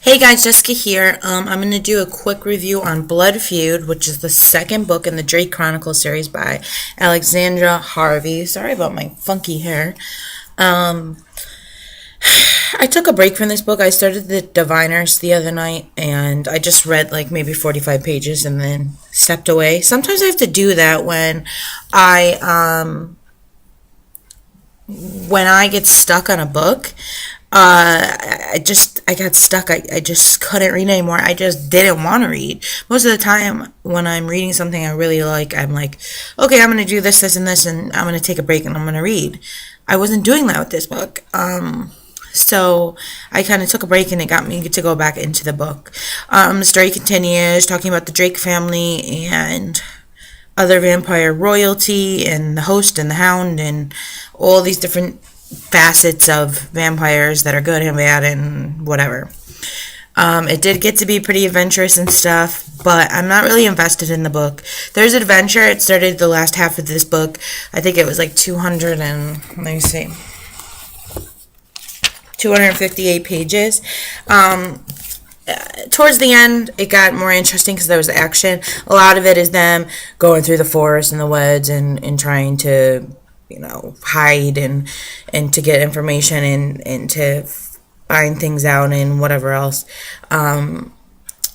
Hey guys, Jessica here. I'm going to do a quick review on Blood Feud, which is the second book in the Drake Chronicles series by Alyxandra Harvey. Sorry about my funky hair. Um, I took a break from this book. I started the Diviners the other night, and I just read like maybe 45 pages and then stepped away. Sometimes I have to do that I when I get stuck on a book. I got stuck. I just couldn't read anymore. I just didn't want to read. Most of the time when I'm reading something I really like, I'm like, okay, I'm going to do this, this, and this, and I'm going to take a break and I'm going to read. I wasn't doing that with this book. So I kind of took a break and it got me to go back into the book. The story continues talking about the Drake family and other vampire royalty and the host and the hound and all these different facets of vampires that are good and bad and whatever. It did get to be pretty adventurous and stuff, but I'm not really invested in the book. There's adventure. It started the last half of this book. I think it was like 258 pages. Towards the end, it got more interesting because there was action. A lot of it is them going through the forest and the woods and trying to, hide and to get information and to find things out and whatever else.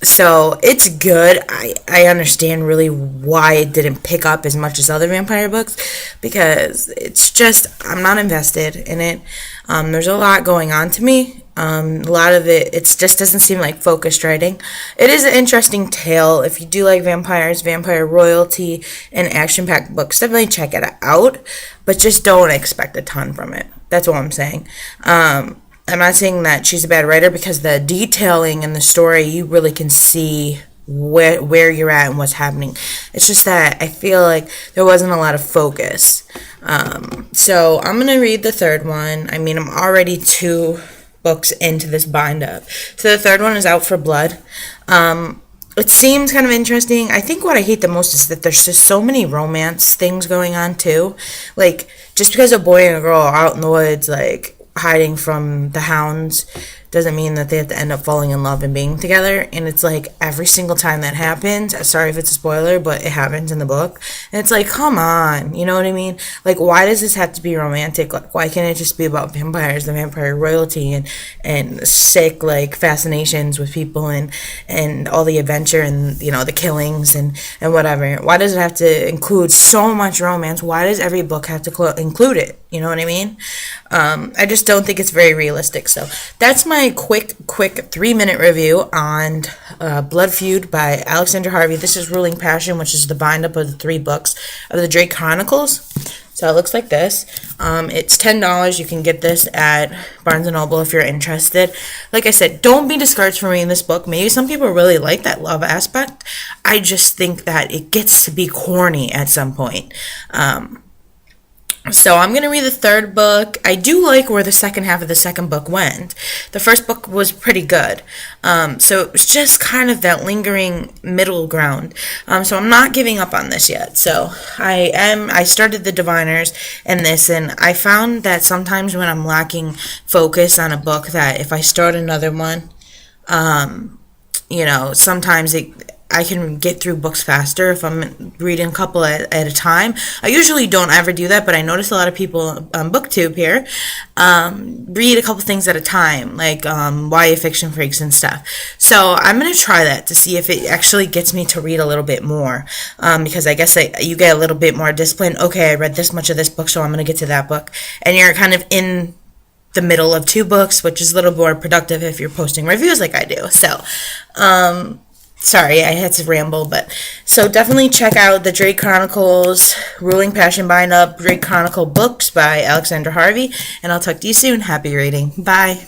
So it's good. I understand really why it didn't pick up as much as other vampire books because it's just, I'm not invested in it. There's a lot going on to me. A lot of it just doesn't seem like focused writing. It is an interesting tale. If you do like vampires, vampire royalty, and action-packed books, definitely check it out. But just don't expect a ton from it. That's all I'm saying. I'm not saying that she's a bad writer because the detailing in the story, you really can see where you're at and what's happening. It's just that I feel like there wasn't a lot of focus. So I'm going to read the third one. I mean, I'm already 2 books into this bind up. So the third one is Out for Blood. It seems kind of interesting. I think what I hate the most is that there's just so many romance things going on too. Like, just because a boy and a girl are out in the woods, like, hiding from the hounds doesn't mean that they have to end up falling in love and being together. And it's like every single time that happens, sorry if it's a spoiler, but it happens in the book, and it's like, come on, you know what I mean? Like, why does this have to be romantic? Like, why can't it just be about vampires, the vampire royalty, and sick like fascinations with people and all the adventure and the killings and whatever? Why does it have to include so much romance? Why does every book have to include it? You know what I mean? I just don't think it's very realistic. So that's my quick 3-minute review on Blood Feud by Alyxandra Harvey. This is Ruling Passion, which is the bind-up of the 3 books of the Drake Chronicles. So it looks like this. It's $10. You can get this at Barnes & Noble if you're interested. Like I said, don't be discouraged from reading this book. Maybe some people really like that love aspect. I just think that it gets to be corny at some point. So I'm going to read the third book. I do like where the second half of the second book went. The first book was pretty good. So it was just kind of that lingering middle ground. So I'm not giving up on this yet. So I started the Diviners and this, and I found that sometimes when I'm lacking focus on a book, that if I start another one, sometimes I can get through books faster if I'm reading a couple at a time. I usually don't ever do that, but I notice a lot of people on BookTube here read a couple things at a time, like YA fiction freaks and stuff. So I'm going to try that to see if it actually gets me to read a little bit more, because I guess you get a little bit more discipline. Okay, I read this much of this book, so I'm going to get to that book. And you're kind of in the middle of 2 books, which is a little more productive if you're posting reviews like I do. So, sorry, I had to ramble, but so definitely check out the Drake Chronicles Ruling Passion bind up Drake Chronicle books by Alyxandra Harvey, and I'll talk to you soon. Happy reading. Bye.